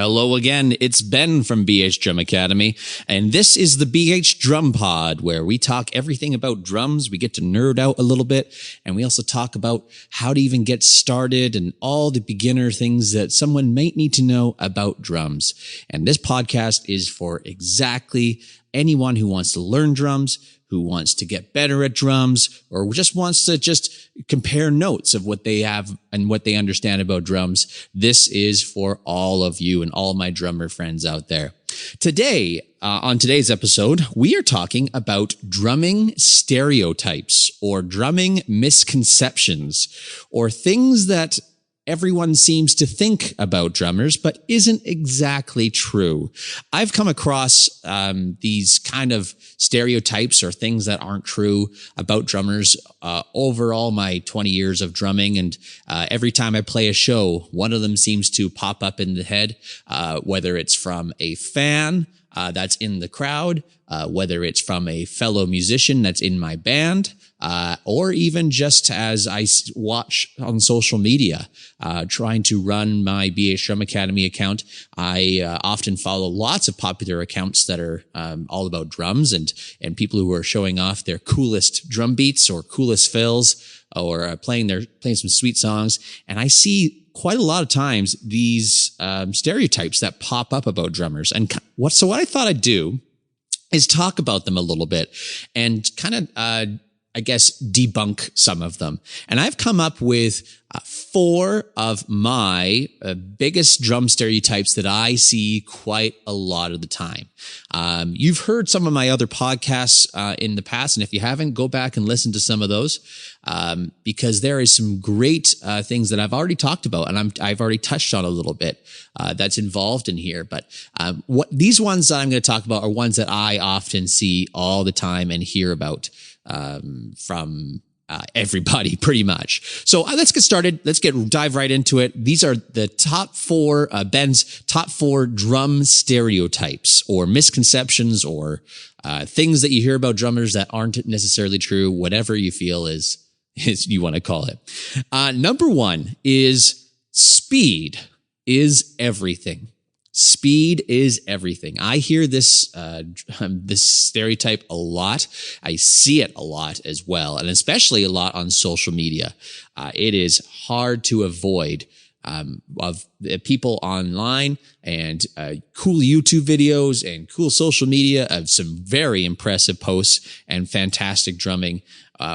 Hello again, it's Ben from BH Drum Academy, and this is the BH Drum Pod, where we talk everything about drums. We get to nerd out a little bit, and we also talk about how to even get started and all the beginner things that someone might need to know about drums. And this podcast is for exactly anyone who wants to learn drums, who wants to get better at drums, or just wants to compare notes of what they have and what they understand about drums. This is for all of you and all my drummer friends out there. Today, on today's episode, we are talking about drumming stereotypes or drumming misconceptions, or things that everyone seems to think about drummers, but isn't exactly true. I've come across these kind of stereotypes or things that aren't true about drummers over all my 20 years of drumming. And every time I play a show, one of them seems to pop up in the head, whether it's from a fan that's in the crowd, whether it's from a fellow musician that's in my band, or even just as I watch on social media, trying to run my BH Drum Academy account. I often follow lots of popular accounts that are all about drums and people who are showing off their coolest drum beats or coolest fills or playing some sweet songs. And I see quite a lot of times these stereotypes that pop up about drummers. And so what I thought I'd do is talk about them a little bit and kind of debunk some of them. And I've come up with 4 of my biggest drum stereotypes that I see quite a lot of the time. You've heard some of my other podcasts in the past, and if you haven't, go back and listen to some of those, because there is some great things that I've already talked about, and I've already touched on a little bit that's involved in here. But these ones that I'm going to talk about are ones that I often see all the time and hear about from everybody pretty much. So let's get started. Let's dive right into it. These are the top 4, Ben's top 4 drum stereotypes or misconceptions or things that you hear about drummers that aren't necessarily true, whatever you feel is you want to call it. Number 1 is speed is everything. Speed is everything. I hear this stereotype a lot. I see it a lot as well, and especially a lot on social media. It is hard to avoid of people online and cool YouTube videos and cool social media of some very impressive posts and fantastic drumming,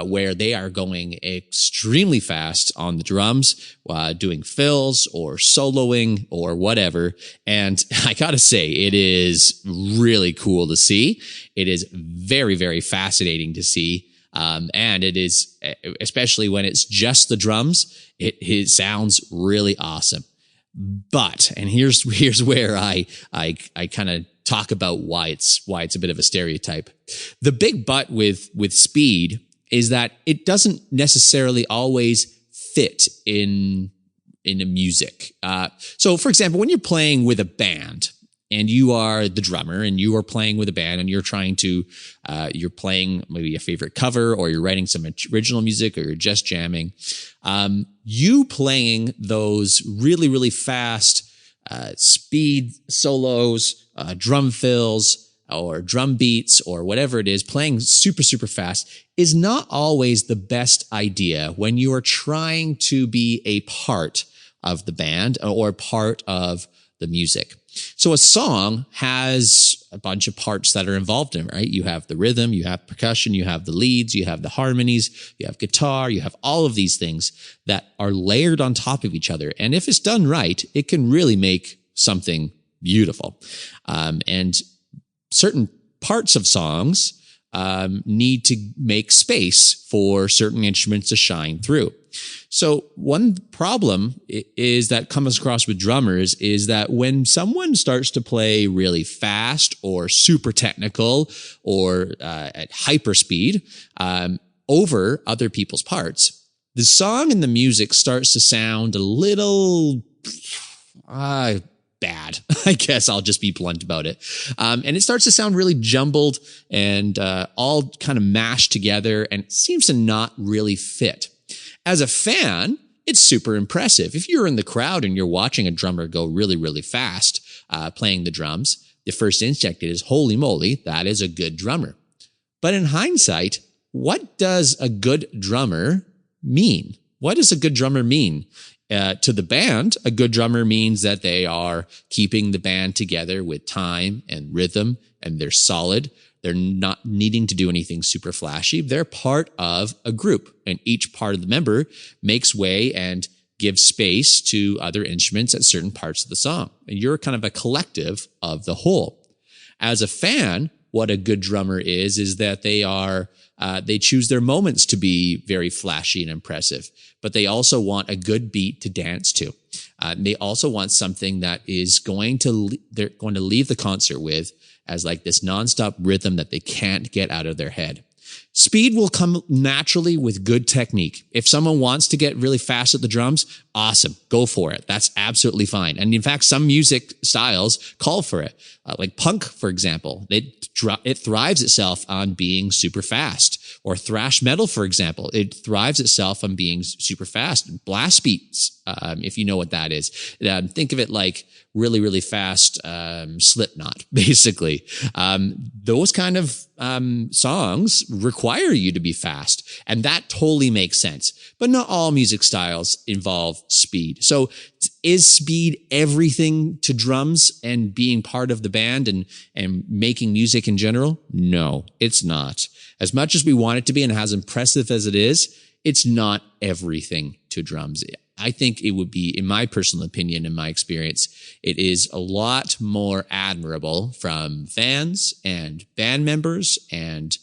where they are going extremely fast on the drums, doing fills or soloing or whatever. And I gotta say, it is really cool to see. It is very, very fascinating to see. And it is, especially when it's just the drums, it sounds really awesome. But, and here's where I kind of talk about why it's a bit of a stereotype. The big but with speed is that it doesn't necessarily always fit in the music. So for example, when you're playing with a band and you are the drummer and you are playing with a band and you're you're playing maybe a favorite cover or you're writing some original music or you're just jamming, you playing those really, really fast, speed solos, drum fills, or drum beats or whatever it is, playing super, super fast is not always the best idea when you are trying to be a part of the band or part of the music. So a song has a bunch of parts that are involved in it, right? You have the rhythm, you have percussion, you have the leads, you have the harmonies, you have guitar, you have all of these things that are layered on top of each other. And if it's done right, it can really make something beautiful. And certain parts of songs need to make space for certain instruments to shine through. So one problem is that comes across with drummers is that when someone starts to play really fast or super technical or at hyper speed over other people's parts, the song and the music starts to sound a little bad. I guess I'll just be blunt about it. And it starts to sound really jumbled and all kind of mashed together, and it seems to not really fit. As a fan, it's super impressive. If you're in the crowd and you're watching a drummer go really, really fast, playing the drums, the first instinct is, holy moly, that is a good drummer. But in hindsight, what does a good drummer mean? What does a good drummer mean? To the band, a good drummer means that they are keeping the band together with time and rhythm, and they're solid. They're not needing to do anything super flashy. They're part of a group, and each part of the member makes way and gives space to other instruments at certain parts of the song. And you're kind of a collective of the whole. As a fan, what a good drummer is that they choose their moments to be very flashy and impressive, but they also want a good beat to dance to. They also want something that is they're going to leave the concert with as like this nonstop rhythm that they can't get out of their head. Speed will come naturally with good technique. If someone wants to get really fast at the drums, awesome, go for it. That's absolutely fine. And in fact, some music styles call for it. Like punk, for example, it thrives itself on being super fast. Or thrash metal, for example, it thrives itself on being super fast. Blast beats, if you know what that is. Think of it like really, really fast Slipknot, basically. Those kind of songs require you to be fast, and that totally makes sense. But not all music styles involve speed. So is speed everything to drums and being part of the band and making music in general? No, it's not. As much as we want it to be and as impressive as it is, it's not everything to drums. I think it would be, in my personal opinion, in my experience, it is a lot more admirable from fans and band members and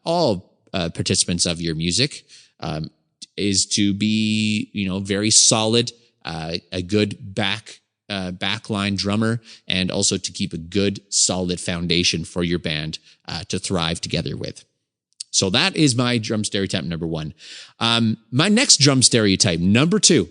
all participants of your music is to be, very solid, a good backline drummer, and also to keep a good, solid foundation for your band to thrive together with. So that is my drum stereotype number 1. My next drum stereotype, number 2,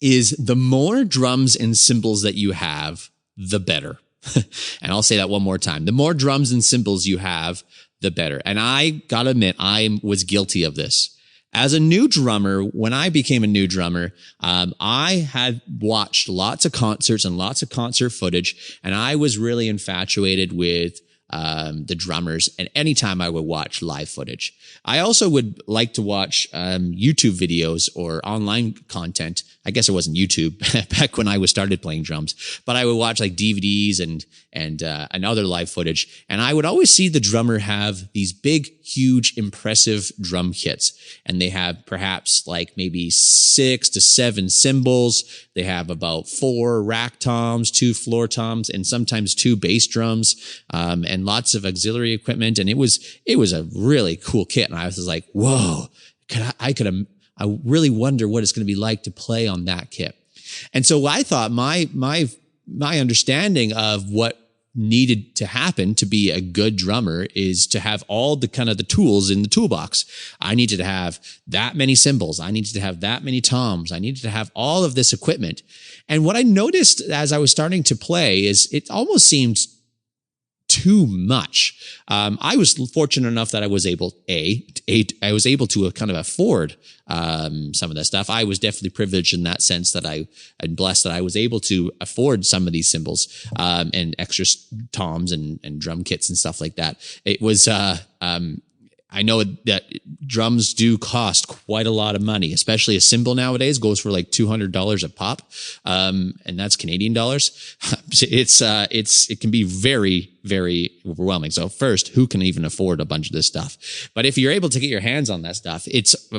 is the more drums and cymbals that you have, the better. And I'll say that one more time. The more drums and cymbals you have, the better. And I gotta admit, I was guilty of this. As a new drummer, when I became a new drummer, I had watched lots of concerts and lots of concert footage, and I was really infatuated with the drummers, and anytime I would watch live footage. I also would like to watch YouTube videos or online content. I guess it wasn't YouTube back when I started playing drums, but I would watch like DVDs and other live footage. And I would always see the drummer have these big, huge, impressive drum kits. And they have perhaps like maybe 6 to 7 cymbals. They have about 4 rack toms, 2 floor toms, and sometimes 2 bass drums, and lots of auxiliary equipment. And it was a really cool kit. And I was like, whoa, I really wonder what it's going to be like to play on that kit. And so I thought my understanding of what needed to happen to be a good drummer is to have all the kind of the tools in the toolbox. I needed to have that many cymbals. I needed to have that many toms. I needed to have all of this equipment. And what I noticed as I was starting to play is it almost seemed too much. I was fortunate enough that I was able to kind of afford some of that stuff. I was definitely privileged in that sense that I'm blessed that I was able to afford some of these cymbals and extra toms and drum kits and stuff like that. It was I know that drums do cost quite a lot of money, especially a cymbal nowadays goes for like $200 a pop. And that's Canadian dollars. It can be very, very overwhelming. So first, who can even afford a bunch of this stuff? But if you're able to get your hands on that stuff,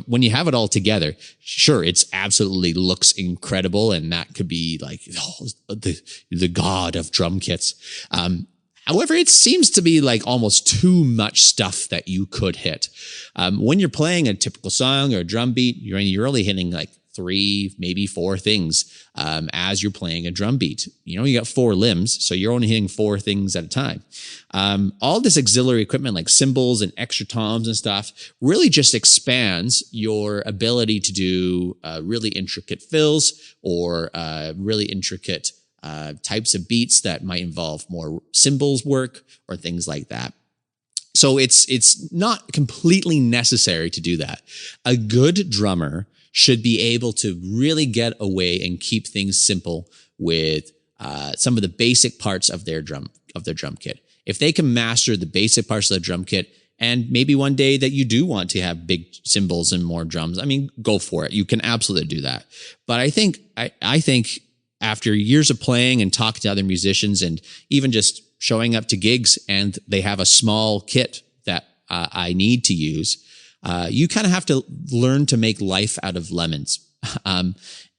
when you have it all together, sure, it's absolutely looks incredible. And that could be like the god of drum kits. However, it seems to be like almost too much stuff that you could hit. When you're playing a typical song or a drum beat, you're only hitting like 3, maybe 4 things as you're playing a drum beat. You got 4 limbs, so you're only hitting 4 things at a time. All this auxiliary equipment like cymbals and extra toms and stuff really just expands your ability to do really intricate fills or really intricate types of beats that might involve more cymbals work or things like that. So it's not completely necessary to do that. A good drummer should be able to really get away and keep things simple with some of the basic parts of their drum kit. If they can master the basic parts of the drum kit, and maybe one day that you do want to have big cymbals and more drums, I mean, go for it. You can absolutely do that. But I think after years of playing and talking to other musicians and even just showing up to gigs and they have a small kit that I need to use, you kind of have to learn to make life out of lemons.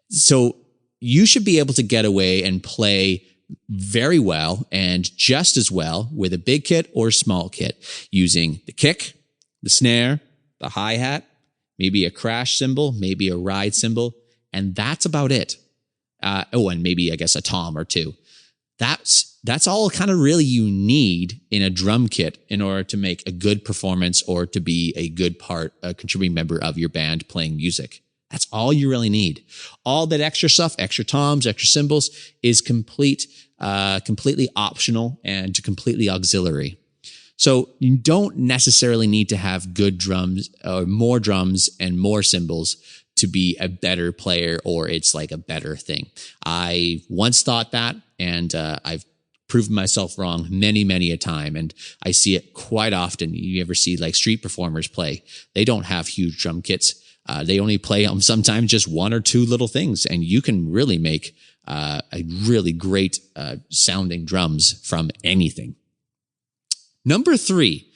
So you should be able to get away and play very well and just as well with a big kit or small kit using the kick, the snare, the hi-hat, maybe a crash cymbal, maybe a ride cymbal, and that's about it. And maybe, I guess, a tom or two. That's all kind of really you need in a drum kit in order to make a good performance or to be a good a contributing member of your band playing music. That's all you really need. All that extra stuff, extra toms, extra cymbals, is completely optional and completely auxiliary. So you don't necessarily need to have good drums or more drums and more cymbals to be a better player, or it's like a better thing. I once thought that, and I've proven myself wrong many a time, and I see it quite often. You ever see like street performers play? They don't have huge drum kits. They only play sometimes just one or two little things, and you can really make a really great sounding drums from anything. Number 3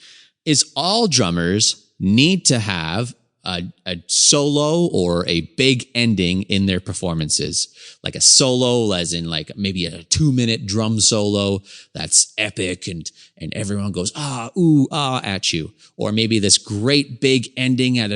is all drummers need to have a solo or a big ending in their performances. Like a solo, as in like maybe a 2-minute drum solo that's epic and everyone goes, ah, ooh, ah at you. Or maybe this great big ending at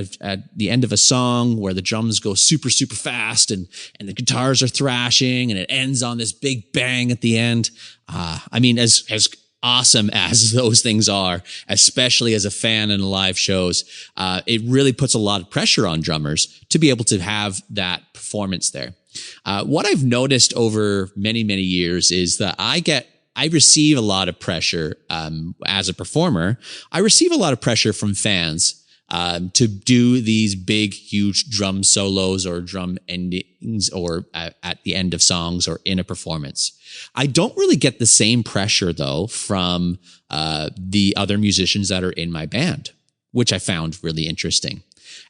the end of a song where the drums go super, super fast and the guitars are thrashing and it ends on this big bang at the end. I mean, as awesome as those things are, especially as a fan in live shows, it really puts a lot of pressure on drummers to be able to have that performance there. What I've noticed over many years is that I receive a lot of pressure as a performer. I receive a lot of pressure from fans to do these big, huge drum solos or drum endings or at the end of songs or in a performance. I don't really get the same pressure, though, from the other musicians that are in my band, which I found really interesting.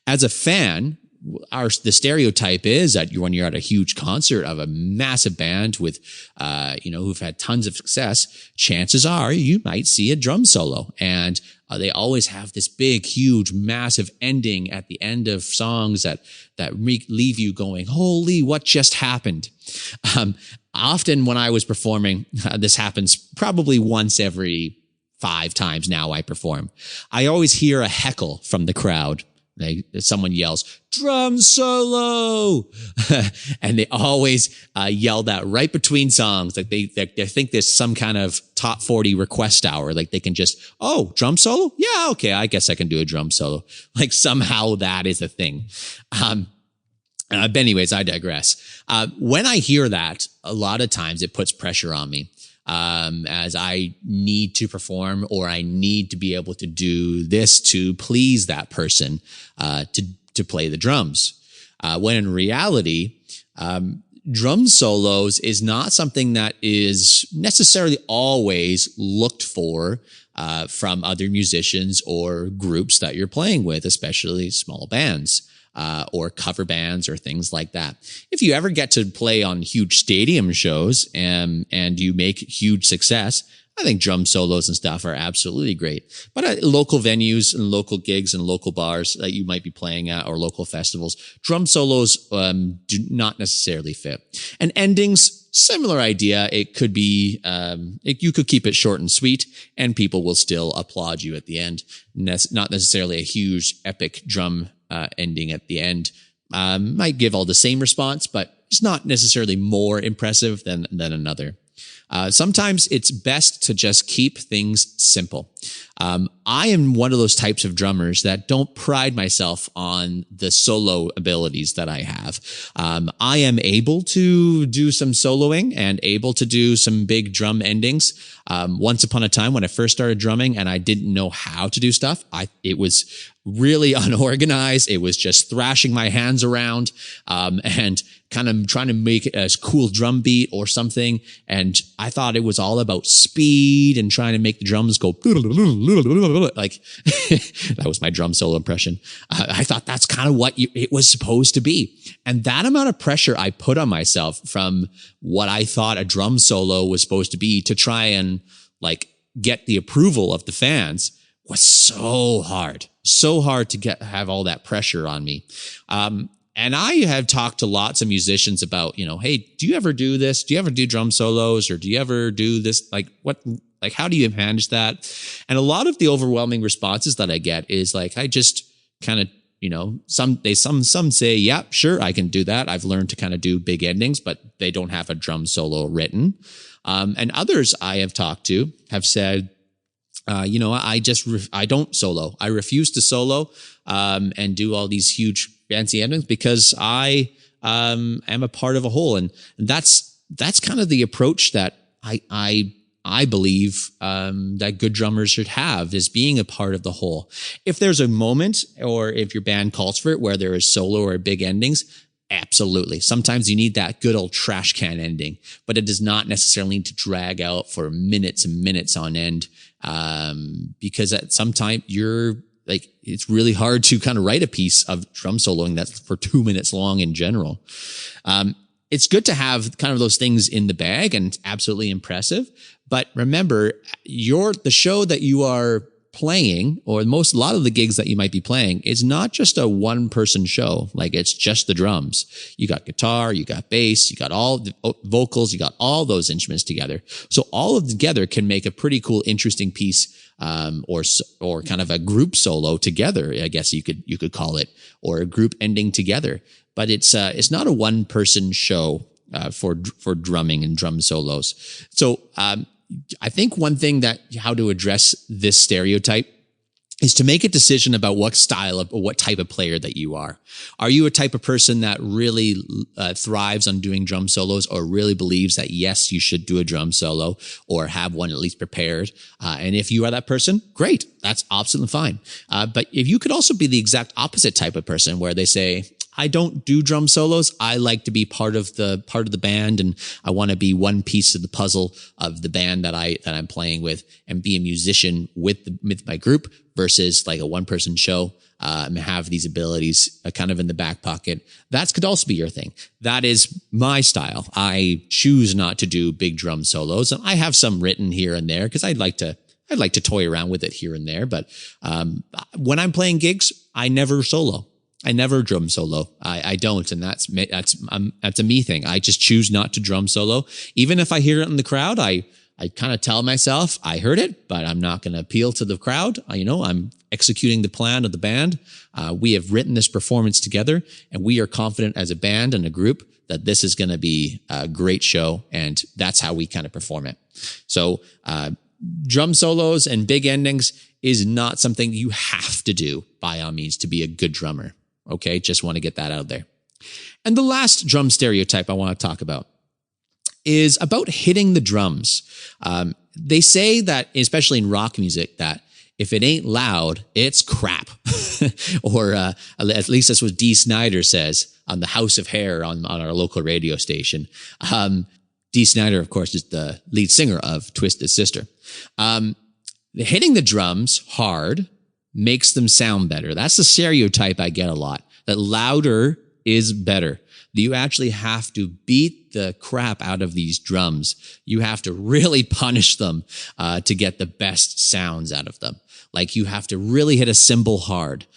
As a fan, the stereotype is that when you're at a huge concert of a massive band with, who've had tons of success, chances are you might see a drum solo. And they always have this big, huge, massive ending at the end of songs that leave you going, holy, what just happened? Often when I was performing, this happens probably once every 5 times now I perform. I always hear a heckle from the crowd. Someone yells, drum solo. And they always yell that right between songs. Like they think there's some kind of top 40 request hour. Like they can just, oh, drum solo? Yeah, okay, I guess I can do a drum solo. Like somehow that is a thing. But anyways, I digress. When I hear that, a lot of times it puts pressure on me. As I need to perform or I need to be able to do this to please that person, to play the drums. When in reality, drum solos is not something that is necessarily always looked for, from other musicians or groups that you're playing with, especially small bands. Or cover bands or things like that. If you ever get to play on huge stadium shows and you make huge success, I think drum solos and stuff are absolutely great. But at local venues and local gigs and local bars that you might be playing at or local festivals, drum solos do not necessarily fit. And endings, similar idea. It could be, you could keep it short and sweet and people will still applaud you at the end. Not necessarily a huge epic drum ending at the end. Might give all the same response, but it's not necessarily more impressive than another. Sometimes it's best to just keep things simple. I am one of those types of drummers that don't pride myself on the solo abilities that I have. I am able to do some soloing and able to do some big drum endings. Once upon a time when I first started drumming and I didn't know how to do stuff, it was really unorganized. It was just thrashing my hands around, and kind of trying to make it a cool drum beat or something. And I thought it was all about speed and trying to make the drums go like that was my drum solo impression. I thought that's kind of what it was supposed to be. And that amount of pressure I put on myself from what I thought a drum solo was supposed to be to try and like get the approval of the fans was so hard to have all that pressure on me. And I have talked to lots of musicians about, hey, do you ever do this? Do you ever do drum solos, or do you ever do this? Like how do you manage that? And a lot of the overwhelming responses that I get is like, I just kind of, some say, yeah, sure, I can do that. I've learned to kind of do big endings, but they don't have a drum solo written. And others I have talked to have said, I don't solo. I refuse to solo, and do all these huge fancy endings because I, am a part of a whole. And that's kind of the approach that I believe, that good drummers should have, is being a part of the whole. If there's a moment, or if your band calls for it, where there is solo or big endings, absolutely. Sometimes you need that good old trash can ending, but it does not necessarily need to drag out for minutes and minutes on end. Because at some time you're like, it's really hard to kind of write a piece of drum soloing that's for 2 minutes long in general. It's good to have kind of those things in the bag, and it's absolutely impressive. But remember, the show that you are playing, or a lot of the gigs that you might be playing, is not just a one person show. Like, it's just the drums. You got guitar, you got bass, you got all the vocals, you got all those instruments together. So all of them together can make a pretty cool, interesting piece, or kind of a group solo together, I guess you could call it, or a group ending together. But it's not a one person show, for drumming and drum solos. So, I think one thing how to address this stereotype is to make a decision about what style or what type of player that you are. Are you a type of person that really thrives on doing drum solos, or really believes that, yes, you should do a drum solo or have one at least prepared? And if you are that person, great. That's absolutely fine. But if you could also be the exact opposite type of person, where they say, I don't do drum solos. I like to be part of the band, and I want to be one piece of the puzzle of the band that I'm playing with, and be a musician with my group, versus like a one person show, and have these abilities kind of in the back pocket. That could also be your thing. That is my style. I choose not to do big drum solos, and I have some written here and there because I'd like to toy around with it here and there. But when I'm playing gigs, I never solo. I never drum solo. I don't. And that's a me thing. I just choose not to drum solo. Even if I hear it in the crowd, I kind of tell myself I heard it, but I'm not going to appeal to the crowd. I'm executing the plan of the band. We have written this performance together, and we are confident as a band and a group that this is going to be a great show. And that's how we kind of perform it. So, drum solos and big endings is not something you have to do by all means to be a good drummer. Okay, just want to get that out there. And the last drum stereotype I want to talk about is about hitting the drums. They say that, especially in rock music, that if it ain't loud, it's crap. Or at least that's what Dee Snider says on the House of Hair on our local radio station. Dee Snider, of course, is the lead singer of Twisted Sister. Hitting the drums hard makes them sound better. That's the stereotype I get a lot, that louder is better. You actually have to beat the crap out of these drums. You have to really punish them to get the best sounds out of them. Like, you have to really hit a cymbal hard.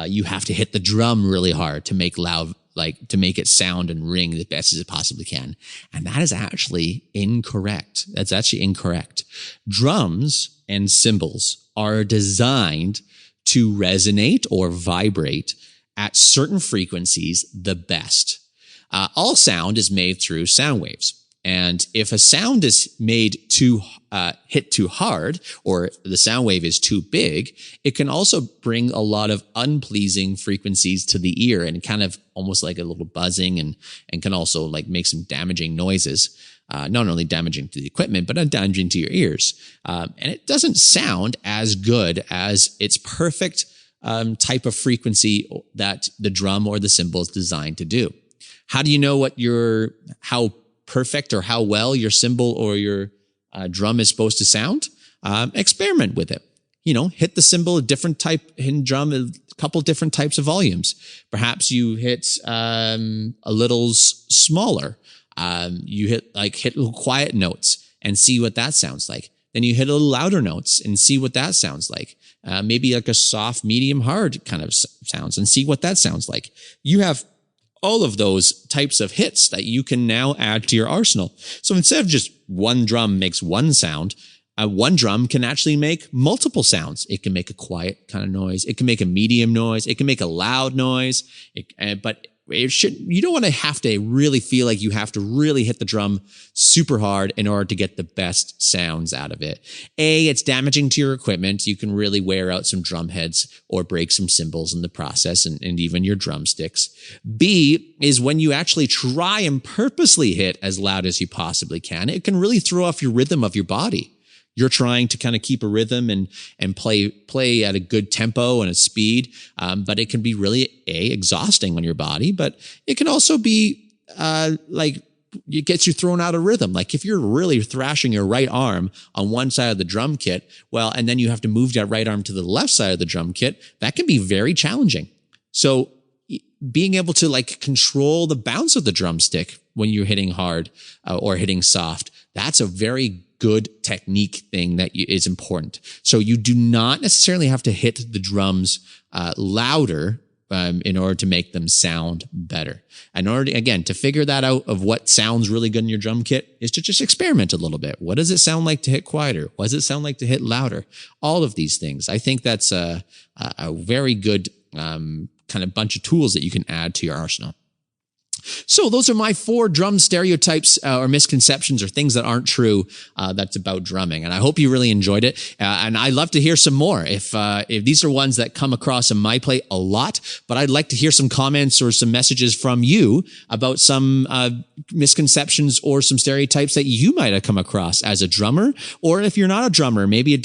You have to hit the drum really hard to make to make it sound and ring the best as it possibly can. And that is actually incorrect. That's actually incorrect. Drums and cymbals are designed to resonate or vibrate at certain frequencies the best. All sound is made through sound waves. And if a sound is made hit too hard, or the sound wave is too big, it can also bring a lot of unpleasing frequencies to the ear, and kind of almost like a little buzzing, and can also like make some damaging noises. Not only damaging to the equipment, but damaging to your ears. And it doesn't sound as good as its perfect type of frequency that the drum or the cymbal is designed to do. How do you know how perfect or how well your cymbal or your drum is supposed to sound? Experiment with it. Hit the cymbal hit drum a couple different types of volumes. Perhaps you hit a little smaller. You hit little quiet notes and see what that sounds like. Then you hit a little louder notes and see what that sounds like. Maybe like a soft, medium, hard kind of sounds and see what that sounds like. You have all of those types of hits that you can now add to your arsenal. So instead of just one drum makes one sound, one drum can actually make multiple sounds. It can make a quiet kind of noise. It can make a medium noise. It can make a loud noise. But you don't want to have to really feel like you have to really hit the drum super hard in order to get the best sounds out of it. It's damaging to your equipment. You can really wear out some drum heads or break some cymbals in the process and even your drumsticks. B is when you actually try and purposely hit as loud as you possibly can. It can really throw off your rhythm of your body. You're trying to kind of keep a rhythm and play at a good tempo and a speed. But it can be really exhausting on your body, but it can also be, it gets you thrown out of rhythm. Like if you're really thrashing your right arm on one side of the drum kit, and then you have to move that right arm to the left side of the drum kit, that can be very challenging. So being able to control the bounce of the drumstick when you're hitting hard or hitting soft, that's a very good technique thing that is important. So you do not necessarily have to hit the drums louder in order to make them sound better. In order to figure that out of what sounds really good in your drum kit is to just experiment a little bit. What does it sound like to hit quieter? What does it sound like to hit louder? All of these things. I think that's a very good kind of bunch of tools that you can add to your arsenal. So those are my 4 drum stereotypes or misconceptions or things that aren't true that's about drumming. And I hope you really enjoyed it. And I'd love to hear some more. If these are ones that come across in my plate a lot, but I'd like to hear some comments or some messages from you about some misconceptions or some stereotypes that you might have come across as a drummer. Or if you're not a drummer, maybe a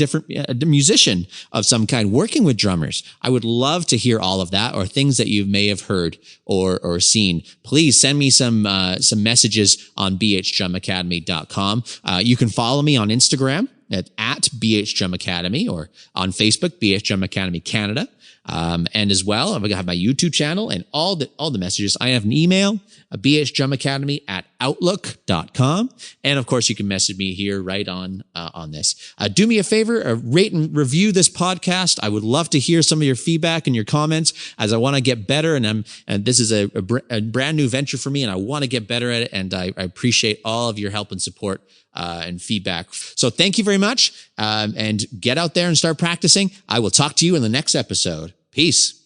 musician of some kind working with drummers. I would love to hear all of that or things that you may have heard or seen. Please send me some messages on bhdrumacademy.com. You can follow me on Instagram at bhdrumacademy or on Facebook, BH Drum Academy Canada. And as well, I'm going to have my YouTube channel and all the messages. I have an email, bhdrumacademy@outlook.com. And of course, you can message me here right on this. Do me a favor, rate and review this podcast. I would love to hear some of your feedback and your comments as I want to get better. And this is a brand new venture for me and I want to get better at it. And I appreciate all of your help and support and feedback. So thank you very much. And get out there and start practicing. I will talk to you in the next episode. Peace.